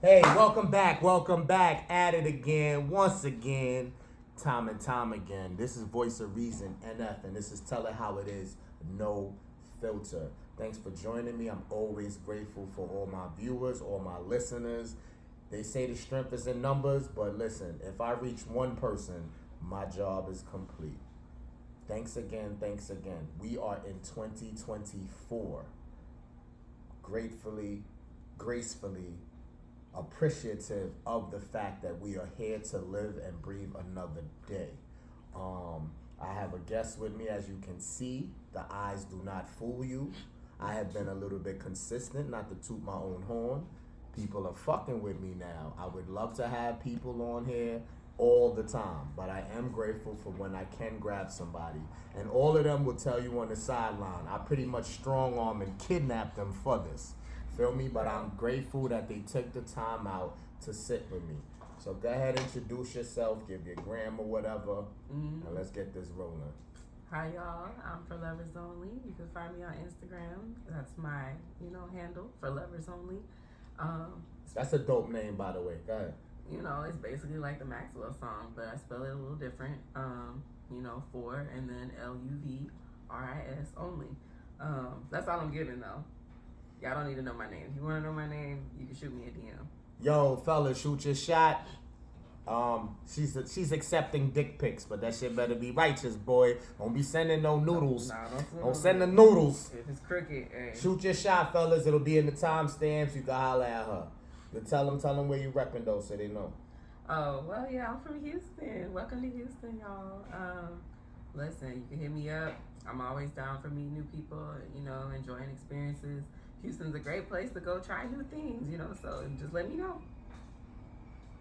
Hey, welcome back, at it again, once again, time and time again. This is Voice of Reason, NF, and this is Tell It How It Is, no filter. Thanks for joining me. I'm always grateful for all my viewers, all my listeners. They say the strength is in numbers, but listen, if I reach one person, my job is complete. Thanks again, thanks again. We are in 2024. Gratefully, gracefully, appreciative of the fact that we are here to live and breathe another day. I have a guest with me, as you can see. The eyes do not fool you. I have been a little bit consistent, not to toot my own horn. People are fucking with me now. I would love to have people on here all the time, but I am grateful for when I can grab somebody. And all of them will tell you on the sideline, I pretty much strong arm and kidnap them for this. Feel me? But I'm grateful that they took the time out to sit with me. So go ahead, introduce yourself, give your gram or whatever, and let's get this rolling. Hi y'all, I'm forluvrsonly. You can find me on Instagram. That's my, handle, forluvrsonly. That's a dope name, by the way. Go ahead. It's basically like the Maxwell song, but I spell it a little different. For and then LUVRIS only. That's all I'm giving though. Y'all don't need to know my name. If you want to know my name, you can shoot me a DM. Yo, fella, shoot your shot. She's accepting dick pics, but that shit better be righteous, boy. Don't be sending no noodles. Don't send the noodles. If it's crooked, hey. Shoot your shot, fellas. It'll be in the timestamps. You can holler at her. But tell them where you repping though, so they know. Oh well, yeah, I'm from Houston. Welcome to Houston, y'all. Listen, you can hit me up. I'm always down for meeting new people. Enjoying experiences. Houston's a great place to go try new things, so just let me know.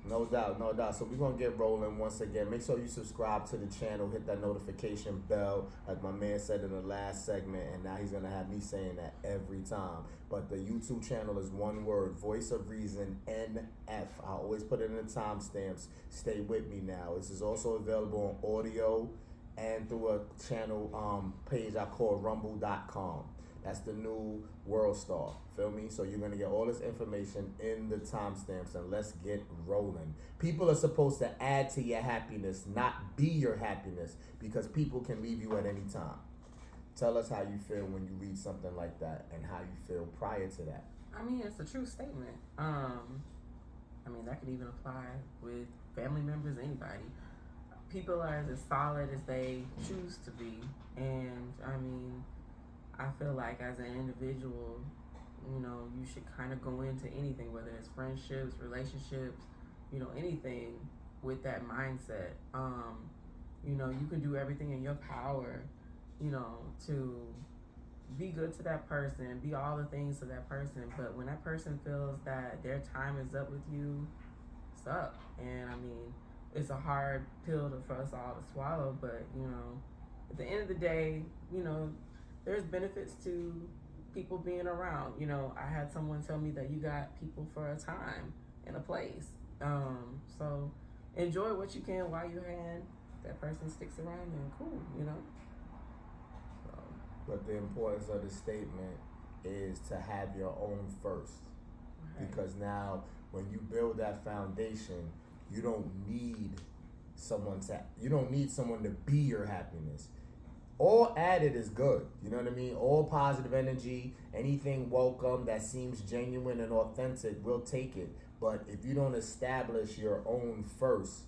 No doubt, no doubt. So we're going to get rolling once again. Make sure you subscribe to the channel, hit that notification bell, like my man said in the last segment, and now he's going to have me saying that every time. But the YouTube channel is one word, Voice of Reason, NF. I always put it in the timestamps. Stay with me now. This is also available on audio and through a channel page I call rumble.com. That's the new World Star. Feel me? So you're going to get all this information in the timestamps, and let's get rolling. People are supposed to add to your happiness, not be your happiness, because people can leave you at any time. Tell us how you feel when you read something like that and how you feel prior to that. I mean, it's a true statement. That could even apply with family members, anybody. People are as solid as they choose to be. And, I feel like as an individual, you should kind of go into anything, whether it's friendships, relationships, anything with that mindset. You can do everything in your power, to be good to that person, be all the things to that person. But when that person feels that their time is up with you, it's up. And it's a hard pill for us all to swallow. But, at the end of the day, there's benefits to people being around. I had someone tell me that you got people for a time and a place. So enjoy what you can while you can. That person sticks around, and cool, So. But the importance of the statement is to have your own first. Right. Because now when you build that foundation, you don't need someone to be your happiness. All added is good, you know what I mean? All positive energy, anything welcome that seems genuine and authentic, we'll take it. But if you don't establish your own first,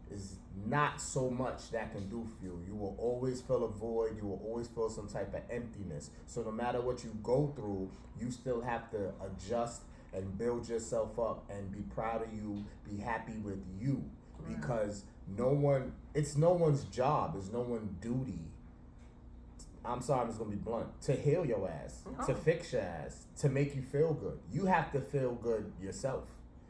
is not so much that can do for you. You will always feel a void. You will always feel some type of emptiness. So no matter what you go through, you still have to adjust and build yourself up and be proud of you, be happy with you. Right. Because it's no one's job, it's no one's duty. I'm sorry, I'm just going to be blunt. To heal your ass, to fix your ass, to make you feel good. You have to feel good yourself.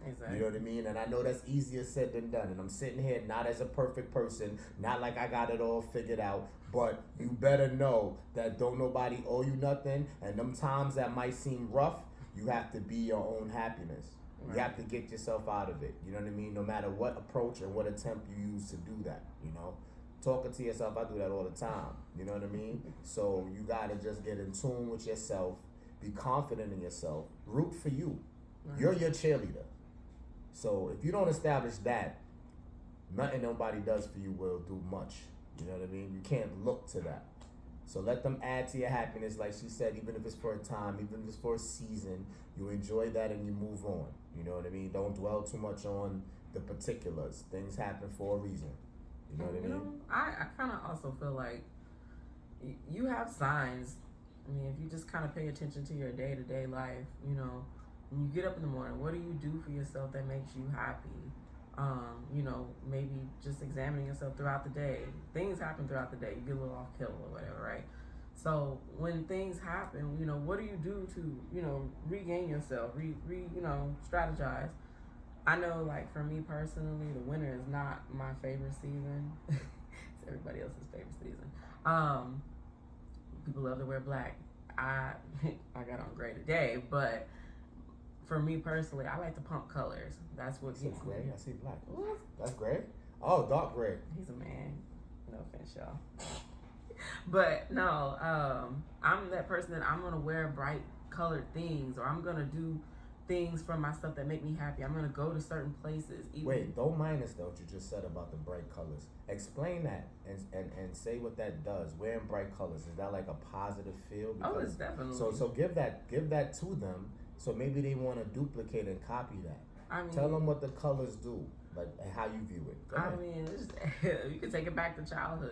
Exactly. You know what I mean? And I know that's easier said than done. And I'm sitting here not as a perfect person, not like I got it all figured out. But you better know that don't nobody owe you nothing. And them times that might seem rough, you have to be your own happiness. Right. You have to get yourself out of it. You know what I mean? No matter what approach and what attempt you use to do that, Talking to yourself, I do that all the time. You know what I mean? So you got to just get in tune with yourself, be confident in yourself, root for you. Right. You're your cheerleader. So if you don't establish that, nothing nobody does for you will do much. You know what I mean? You can't look to that. So let them add to your happiness, like she said, even if it's for a time, even if it's for a season, you enjoy that and you move on. You know what I mean? Don't dwell too much on the particulars. Things happen for a reason. You know what I mean? I kind of also feel like you have signs. I mean, if you just kind of pay attention to your day-to-day life, you know, when you get up in the morning, what do you do for yourself that makes you happy? You know, maybe just examining yourself throughout the day. Things happen throughout the day. You get a little off kilter or whatever, right? So when things happen, you know, what do you do to, you know, regain yourself, you know, strategize? I know, like, for me personally, the winter is not my favorite season. It's everybody else's favorite season. People love to wear black. I got on gray today, but for me personally, I like to pump colors. That's what gets gray. me. I see black. What? That's gray? Oh, dark gray. He's a man. No offense, y'all. But no, I'm that person that I'm gonna wear bright colored things, or I'm gonna do things for myself that make me happy. I'm gonna go to certain places. Wait, don't mind us though what you just said about the bright colors. Explain that and say what that does. Wearing bright colors, is that like a positive feel? Because, it's definitely. So give that to them. So maybe they want to duplicate and copy that. I mean, tell them what the colors do, like how you view it. Go ahead. I mean, you can take it back to childhood.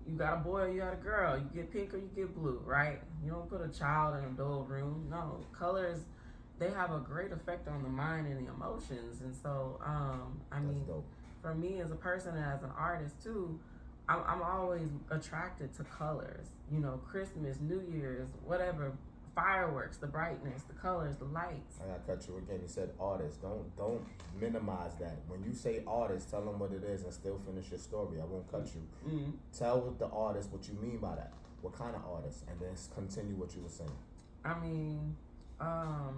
You got a boy or you got a girl. You get pink or you get blue, right? You don't put a child in a dull room. No, colors, they have a great effect on the mind and the emotions. And so, I mean, dope. For me as a person and as an artist too, I'm always attracted to colors. You know, Christmas, New Year's, whatever. Fireworks, the brightness, the colors, the lights. I gotta cut you again. You said artist. Don't minimize that. When you say artist, tell them what it is and still finish your story. I won't cut you. Mm-hmm. Tell the artist what you mean by that. What kind of artist, and then continue what you were saying. I mean, I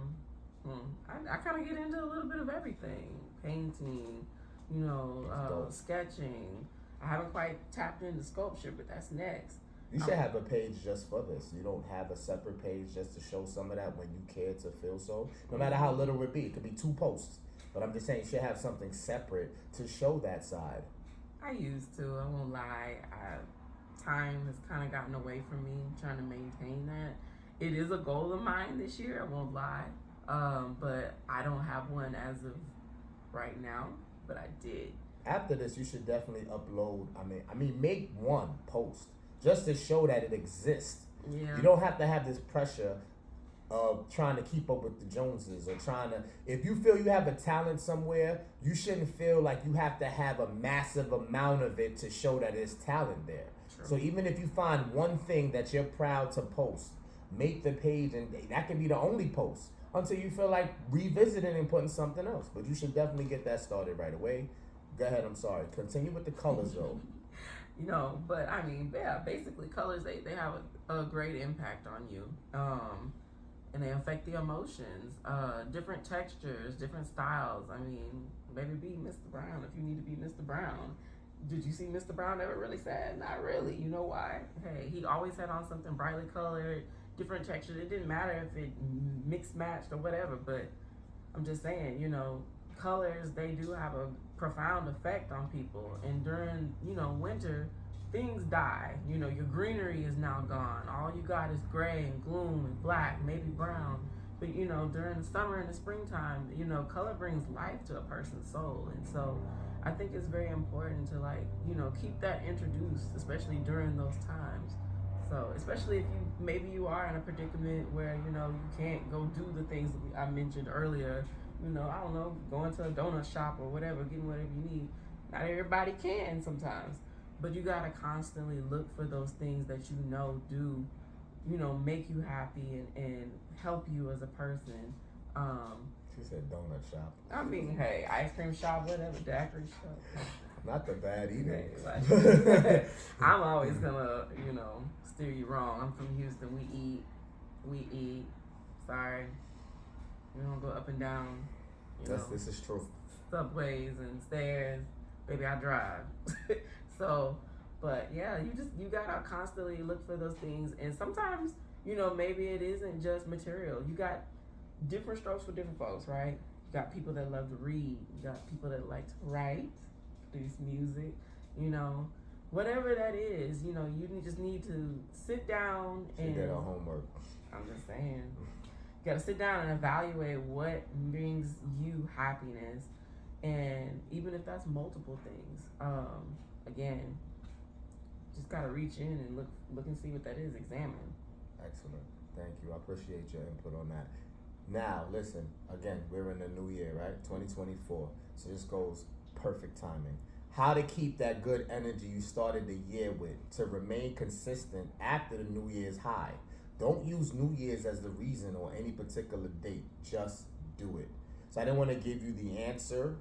kind of get into a little bit of everything. Painting, you know, sketching. I haven't quite tapped into sculpture, but that's next. You should have a page just for this. You don't have a separate page just to show some of that when you care to feel so. No matter how little it be. It could be 2 posts. But I'm just saying you should have something separate to show that side. I used to. I won't lie. Time has kind of gotten away from me trying to maintain that. It is a goal of mine this year. I won't lie. But I don't have one as of right now. But I did. After this, you should definitely upload. I mean, make one post. Just to show that it exists. Yeah. You don't have to have this pressure of trying to keep up with the Joneses or trying to. If you feel you have a talent somewhere, you shouldn't feel like you have to have a massive amount of it to show that there's talent there. True. So even if you find one thing that you're proud to post, make the page, and that can be the only post until you feel like revisiting and putting something else. But you should definitely get that started right away. Go ahead. I'm sorry. Continue with the colors though. You know, but I mean, yeah, basically colors, they have a great impact on you. And they affect the emotions, different textures, different styles. I mean, maybe be Mr. Brown if you need to be Mr. Brown. Did you see Mr. Brown ever really sad? Not really. You know why? Hey, he always had on something brightly colored, different textures. It didn't matter if it mixed matched or whatever, but I'm just saying, you know, colors, they do have a profound effect on people. And during, you know, winter, things die. You know, your greenery is now gone. All you got is gray and gloom and black, maybe brown. But, you know, during the summer and the springtime, you know, color brings life to a person's soul. And so I think it's very important to, like, you know, keep that introduced, especially during those times. So, especially if maybe you are in a predicament where, you know, you can't go do the things that I mentioned earlier. You know, I don't know, going to a donut shop or whatever, getting whatever you need. Not everybody can sometimes, but you gotta constantly look for those things that you know do, you know, make you happy and help you as a person. She said donut shop. I mean, hey, ice cream shop, whatever, daiquiri shop. Not the bad eating. Hey, like, I'm always gonna, you know, steer you wrong. I'm from Houston. We eat. Sorry. We don't go up and down, This is true. subways and stairs. Baby, I drive. So, but yeah, you gotta constantly look for those things. And sometimes, you know, maybe it isn't just material. You got different strokes for different folks, right? You got people that love to read. You got people that like to write, produce music. You know, whatever that is, you know, you just need to sit down and. She did her homework. I'm just saying. You gotta sit down and evaluate what brings you happiness, and even if that's multiple things, again, just gotta reach in and look and see what that is. Examine. Excellent. Thank you. I appreciate your input on that. Now, listen, again, we're in the new year, right? 2024. So this goes perfect timing. How to keep that good energy you started the year with to remain consistent after the New Year's high. Don't use New Year's as the reason or any particular date. Just do it. So I didn't want to give you the answer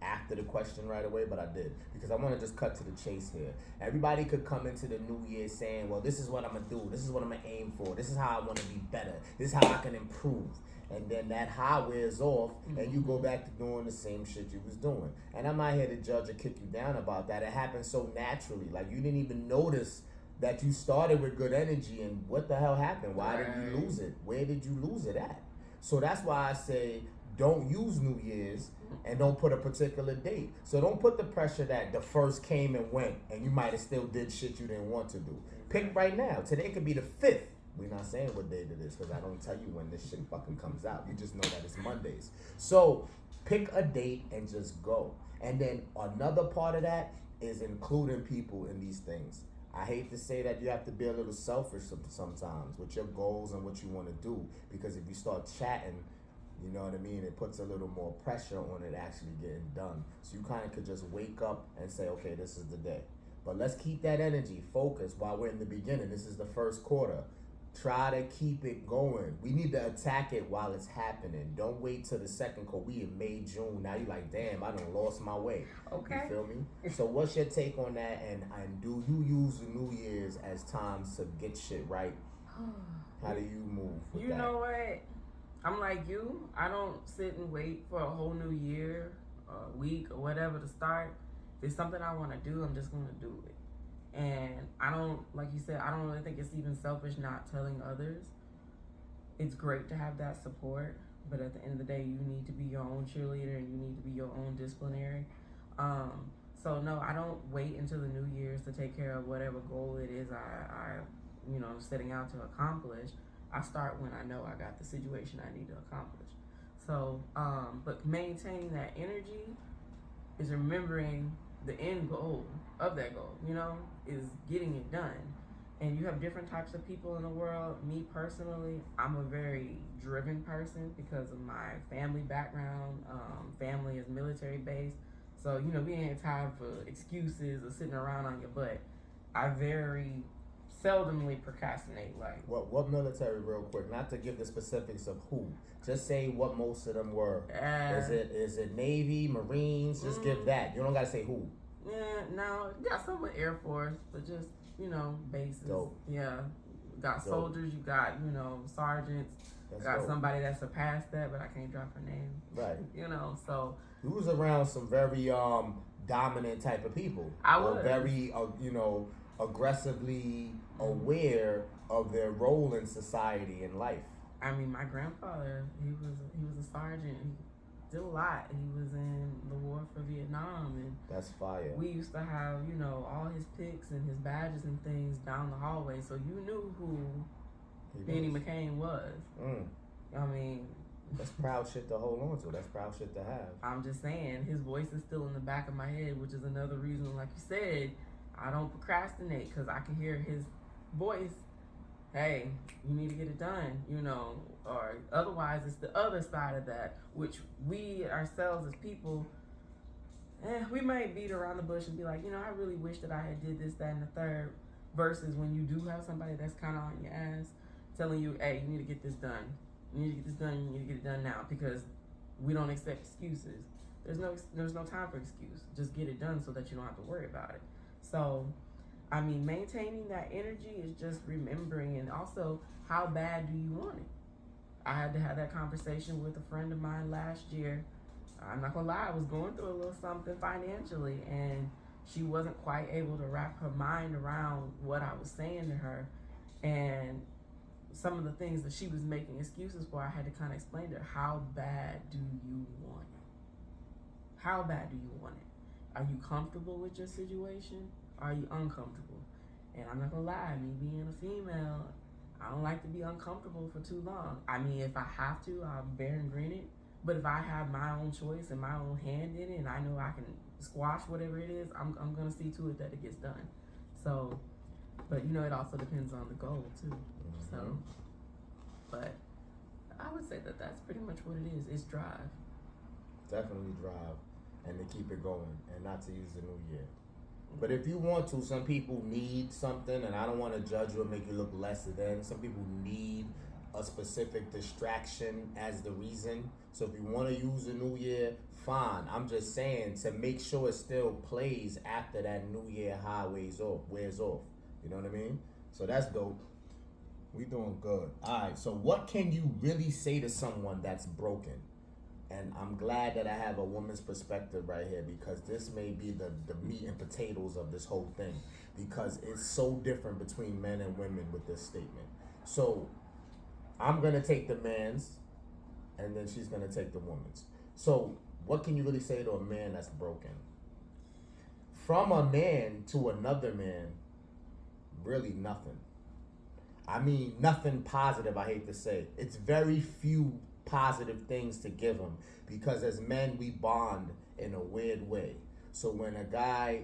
after the question right away, but I did, because I want to just cut to the chase here. Everybody could come into the new year saying, well, this is what I'm going to do. This is what I'm going to aim for. This is how I want to be better. This is how I can improve. And then that high wears off, and you go back to doing the same shit you was doing. And I'm not here to judge or kick you down about that. It happens so naturally. Like, you didn't even notice that you started with good energy, and what the hell happened? Why did you lose it? Where did you lose it at? So that's why I say, don't use New Year's and don't put a particular date. So don't put the pressure that the first came and went and you might have still did shit you didn't want to do. Pick right now. Today could be the 5th. We're not saying what date it is because I don't tell you when this shit fucking comes out. You just know that it's Mondays. So pick a date and just go. And then another part of that is including people in these things. I hate to say that you have to be a little selfish sometimes with your goals and what you want to do, because if you start chatting, you know what I mean, it puts a little more pressure on it actually getting done. So you kind of could just wake up and say, okay, this is the day. But let's keep that energy focused while we're in the beginning. This is the first quarter. Try to keep it going. We need to attack it while it's happening. Don't wait till the second quarter. We in May, June. Now you're like, damn, I done lost my way. Okay. You feel me? So what's your take on that? And do you use the New Year's as times to get shit right? How do you move with You that? know what? I'm like you. I don't sit and wait for a whole new year, a week, or whatever to start. If it's something I want to do, I'm just going to do it. And I don't, like you said, I don't really think it's even selfish not telling others. It's great to have that support, but at the end of the day, you need to be your own cheerleader and you need to be your own disciplinary. So no, I don't wait until the New Year's to take care of whatever goal it is I setting out to accomplish. I start when I know I got the situation I need to accomplish. So, but maintaining that energy is remembering the end goal of that goal, is getting it done. And you have different types of people in the world. Me personally, I'm a very driven person because of my family background. Family is military based. So, we ain't have time for excuses or sitting around on your butt. I very seldomly procrastinate. Like what military, real quick, not to give the specifics of who, just say what most of them were. Is it Navy, Marines? Just give that. You don't gotta say who. Yeah, no, got some with Air Force, but just bases. Dope. Yeah, got Dope. Soldiers. You got sergeants. That's got dope. Somebody that surpassed that, but I can't drop her name. Right. So you was around some very dominant type of people. I was very aggressively aware of their role in society and life. I mean, my grandfather, he was a sergeant. He did a lot. He was in the war for Vietnam, and that's fire. We used to have, all his pics and his badges and things down the hallway, so you knew who Benny McCain was. I mean, that's proud shit to hold on to. That's proud shit to have. I'm just saying, his voice is still in the back of my head, which is another reason, like you said, I don't procrastinate, because I can hear his voice. Hey, you need to get it done, or otherwise it's the other side of that, which we ourselves as people, we might beat around the bush and be like, I really wish that I had did this, that, and the third, versus when you do have somebody that's kind of on your ass telling you, hey, you need to get this done. You need to get this done. You need to get it done now, because we don't accept excuses. There's no time for excuse. Just get it done so that you don't have to worry about it. So, I mean, maintaining that energy is just remembering, and also, how bad do you want it? I had to have that conversation with a friend of mine last year. I'm not gonna lie, I was going through a little something financially, and she wasn't quite able to wrap her mind around what I was saying to her. And some of the things that she was making excuses for, I had to kind of explain to her, how bad do you want it? How bad do you want it? Are you comfortable with your situation? Are you uncomfortable? And I'm not gonna lie, me being a female, I don't like to be uncomfortable for too long. I mean, if I have to, I'll bear and grin it. But if I have my own choice and my own hand in it, and I know I can squash whatever it is, I'm gonna see to it that it gets done. So, but you know, it also depends on the goal too. Mm-hmm. So, but I would say that that's pretty much what it is. It's drive. Definitely drive, and to keep it going, and not to use the new year. But if you want to, some people need something, and I don't want to judge you or make you look lesser than. Some people need a specific distraction as the reason. So if you want to use the new year, fine. I'm just saying to make sure it still plays after that new year high wears off. You know what I mean? So that's dope. We doing good. All right, so what can you really say to someone that's broken? And I'm glad that I have a woman's perspective right here, because this may be the meat and potatoes of this whole thing, because it's so different between men and women with this statement. So I'm going to take the man's, and then she's going to take the woman's. So what can you really say to a man that's broken? From a man to another man, really nothing. I mean, nothing positive, I hate to say. It's very few positive things to give them, because as men we bond in a weird way. So when a guy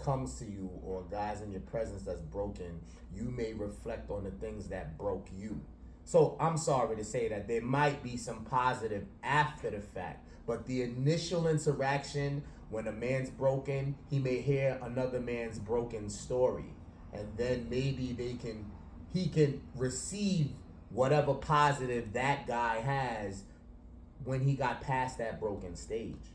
comes to you, or a guy's in your presence that's broken, you may reflect on the things that broke you. So I'm sorry to say that there might be some positive after the fact, but the initial interaction, when a man's broken, he may hear another man's broken story, and then maybe he can receive whatever positive that guy has when he got past that broken stage.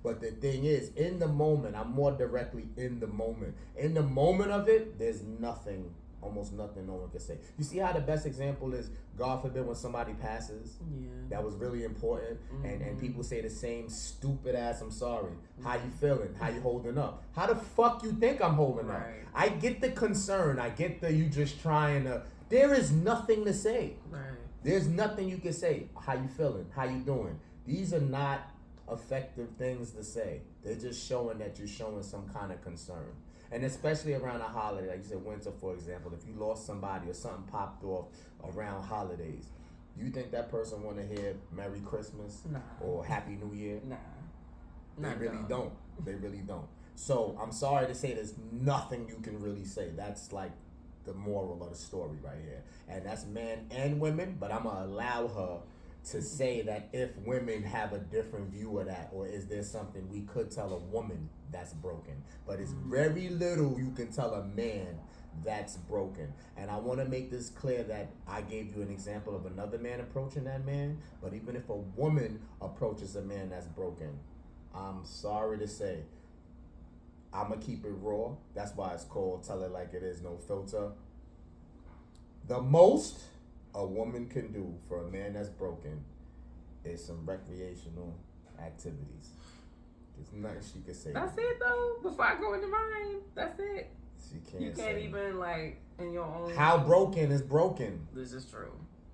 But the thing is, in the moment, I'm more directly in the moment. In the moment of it, there's nothing, almost nothing no one can say. You see how the best example is, God forbid, when somebody passes, that was really important, and people say the same stupid ass, I'm sorry. How you feeling? How you holding up? How the fuck you think I'm holding up? I get the concern. I get the you just trying to. There is nothing to say. There's nothing you can say. How you feeling? How you doing? These are not effective things to say. They're just showing that you're showing some kind of concern. And especially around a holiday, like you said, winter, for example, if you lost somebody or something popped off around holidays, you think that person want to hear Merry Christmas or Happy New Year? They really don't. They really don't. So I'm sorry to say there's nothing you can really say. That's like the moral of the story right here. And that's men and women, but I'm going to allow her to say that if women have a different view of that, or is there something we could tell a woman that's broken. But it's very little you can tell a man that's broken. And I want to make this clear that I gave you an example of another man approaching that man, but even if a woman approaches a man that's broken, I'm sorry to say, I'm going to keep it raw. That's why it's called Tell It Like It Is, No Filter. The most a woman can do for a man that's broken is some recreational activities. There's nothing she can say. That's it, though. Before I go into mine, that's it. She can't. You can't even, like, in your own... How broken is broken? This is true.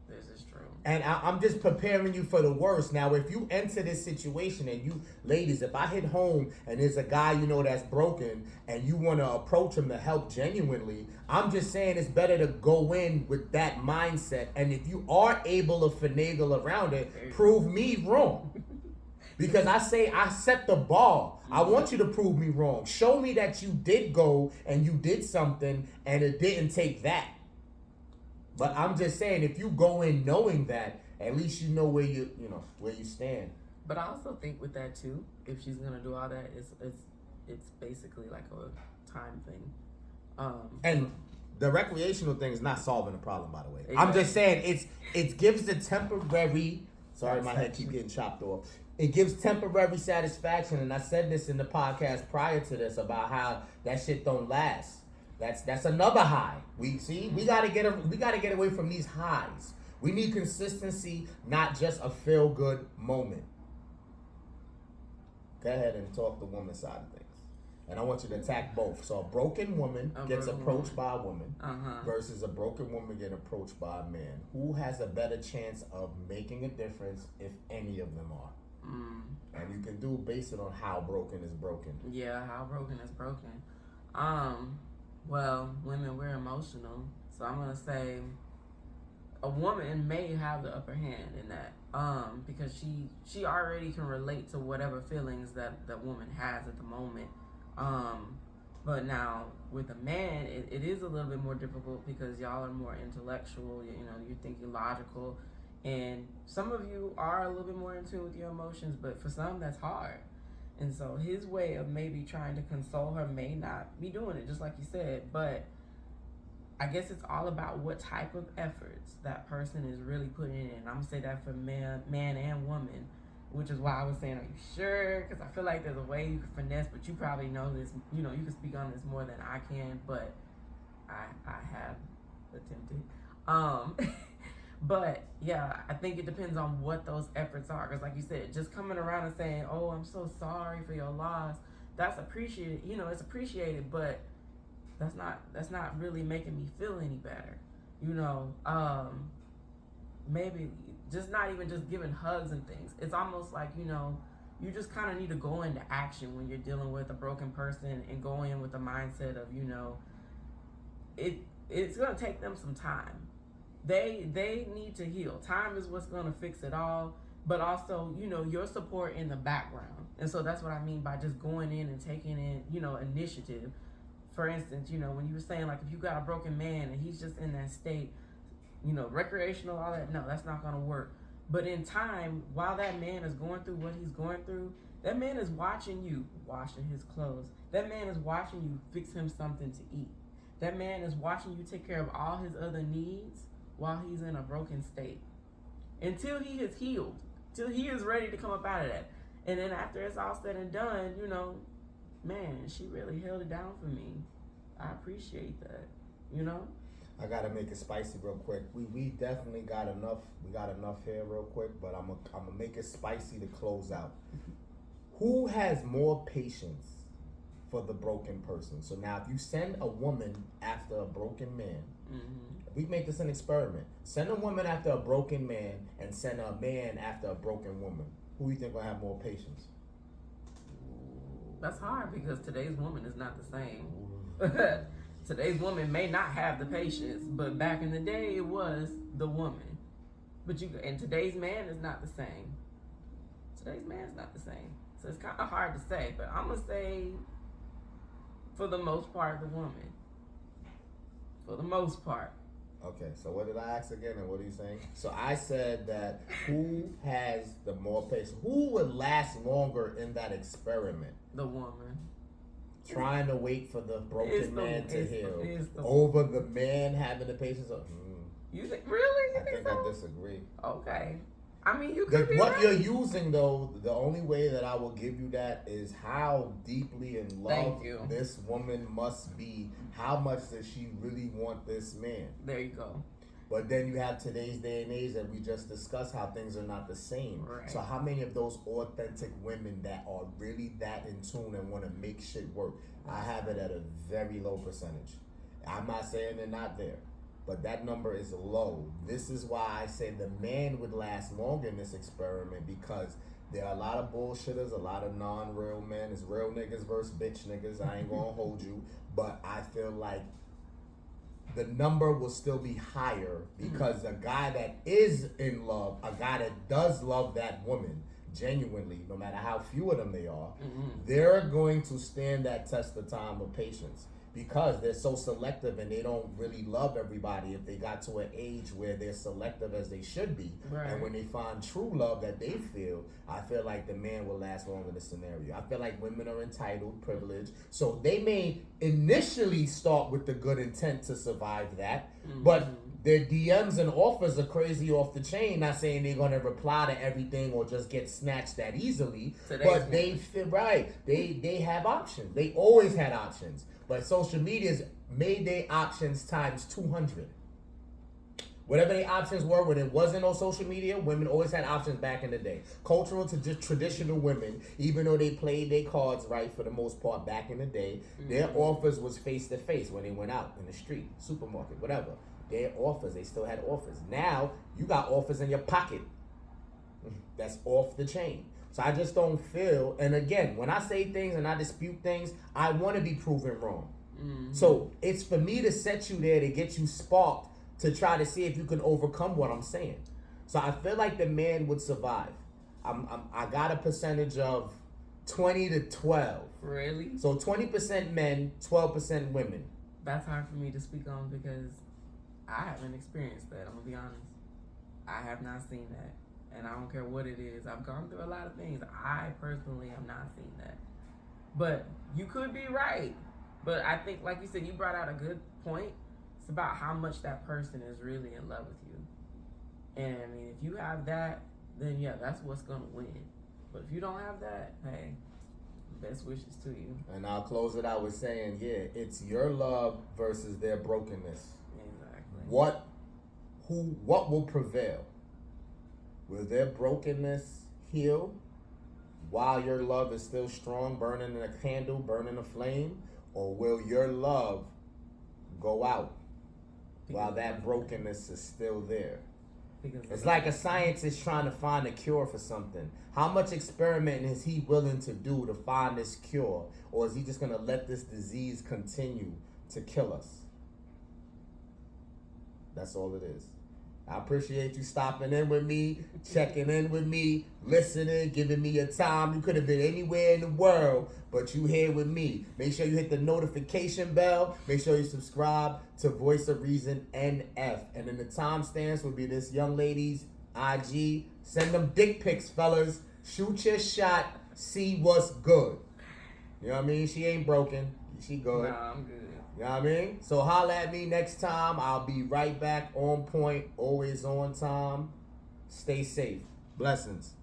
This is true. And I'm just preparing you for the worst. Now, if you enter this situation and you, ladies, if I hit home and there's a guy you know that's broken and you want to approach him to help genuinely, I'm just saying it's better to go in with that mindset. And if you are able to finagle around it, prove me wrong. Because I set the bar. I want you to prove me wrong. Show me that you did go and you did something and it didn't take that. But I'm just saying, if you go in knowing that, at least you know where you stand. But I also think with that too, if she's gonna do all that, it's basically like a time thing. And the recreational thing is not solving the problem, by the way. Exactly. I'm just saying it gives the temporary. Sorry, my head keep getting chopped off. It gives temporary satisfaction, and I said this in the podcast prior to this about how that shit don't last. That's another high. We gotta get away from these highs. We need consistency, not just a feel good moment. Go ahead and talk the woman's side of things. And I want you to attack both. So a broken woman gets approached by a woman versus a broken woman getting approached by a man. Who has a better chance of making a difference if any of them are? And you can do based it on how broken is broken. Yeah, how broken is broken. Well, women, we're emotional. So I'm going to say a woman may have the upper hand in that. Because she already can relate to whatever feelings that woman has at the moment. But now with a man, it is a little bit more difficult because y'all are more intellectual. You know, you're thinking logical, and some of you are a little bit more in tune with your emotions. But for some, that's hard. And so his way of maybe trying to console her may not be doing it, just like you said. But I guess it's all about what type of efforts that person is really putting in. I'm gonna say that for man and woman. Which is why I was saying, are you sure? Because I feel like there's a way you can finesse, but you probably know this. You know, you can speak on this more than I can, but I have attempted. But yeah, I think it depends on what those efforts are. Because like you said, just coming around and saying, "Oh, I'm so sorry for your loss," that's appreciated. You know, it's appreciated, but that's not really making me feel any better. You know, maybe. Just not even just giving hugs and things. It's almost like, you know, you just kind of need to go into action when you're dealing with a broken person and go in with the mindset of, you know, it's going to take them some time. They need to heal. Time is what's going to fix it all, but also, you know, your support in the background. And so that's what I mean by just going in and taking in, you know, initiative. For instance, you know, when you were saying, like, if you got a broken man and he's just in that state, you know, recreational, all that, no, that's not going to work. But in time, while that man is going through what he's going through, that man is watching you washing his clothes. That man is watching you fix him something to eat. That man is watching you take care of all his other needs while he's in a broken state. Until he is healed. Till he is ready to come up out of that. And then after it's all said and done, you know, man, she really held it down for me. I appreciate that, you know? I gotta make it spicy real quick. We definitely got enough. We got enough here real quick, but I'm gonna make it spicy to close out. Who has more patience for the broken person? So now, if you send a woman after a broken man, we make this an experiment. Send a woman after a broken man, and send a man after a broken woman. Who you think will have more patience? That's hard because today's woman is not the same. Today's woman may not have the patience, but back in the day, it was the woman. And today's man is not the same. Today's man is not the same. So it's kind of hard to say, but I'm going to say, for the most part, the woman. For the most part. Okay, so what did I ask again, and what are you saying? So I said that who has the more patience? Who would last longer in that experiment? The woman. Trying to wait for the broken man to heal over the man having the patience of. You think really? I think I disagree. Okay, I mean you could be what right. You're using though. The only way that I will give you that is how deeply in love this woman must be. How much does she really want this man? There you go. But then you have today's day and age that we just discussed how things are not the same. Right. So how many of those authentic women that are really that in tune and want to make shit work? I have it at a very low percentage. I'm not saying they're not there, but that number is low. This is why I say the man would last longer in this experiment, because there are a lot of bullshitters, a lot of non-real men. It's real niggas versus bitch niggas. I ain't gonna hold you, but I feel like the number will still be higher because a guy that is in love, a guy that does love that woman genuinely, no matter how few of them they are, they're going to stand that test of time of patience because they're so selective and they don't really love everybody if they got to an age where they're selective as they should be. Right. And when they find true love that they feel, I feel like the man will last longer in this scenario. I feel like women are entitled, privileged, so they may initially start with the good intent to survive that, but their DMs and offers are crazy off the chain. Not saying they're gonna reply to everything or just get snatched that easily, but they feel right. They have options. They always had options, but social media's made their options times 200. Whatever their options were when it wasn't no social media, women always had options back in the day. Cultural to just traditional women, even though they played their cards right for the most part back in the day, their offers was face to face when they went out in the street, supermarket, whatever. Their offers, they still had offers. Now you got offers in your pocket. That's off the chain. So I just don't feel, and again, when I say things and I dispute things, I want to be proven wrong. So it's for me to set you there to get you sparked to try to see if you can overcome what I'm saying. So I feel like the man would survive. I got a percentage of 20 to 12. Really? So 20% men, 12% women. That's hard for me to speak on because I haven't experienced that. I'm gonna be honest. I have not seen that. And I don't care what it is. I've gone through a lot of things. I personally have not seen that. But you could be right. But I think, like you said, you brought out a good point. It's about how much that person is really in love with you. And I mean, if you have that, then yeah, that's what's gonna win. But if you don't have that, hey, best wishes to you. And I'll close it out with saying, yeah, it's your love versus their brokenness. Exactly. What will prevail? Will their brokenness heal while your love is still strong, burning in a candle, burning a flame? Or will your love go out while that brokenness is still there? It's like a scientist trying to find a cure for something. How much experimenting is he willing to do to find this cure? Or is he just going to let this disease continue to kill us? That's all it is. I appreciate you stopping in with me, checking in with me, listening, giving me your time. You could have been anywhere in the world, but you here with me. Make sure you hit the notification bell. Make sure you subscribe to Voice of Reason NF. And then the timestamps will be this young lady's IG. Send them dick pics, fellas. Shoot your shot. See what's good. You know what I mean? She ain't broken. She good. Nah, I'm good. You know what I mean? So holla at me next time. I'll be right back on point, always on time. Stay safe. Blessings.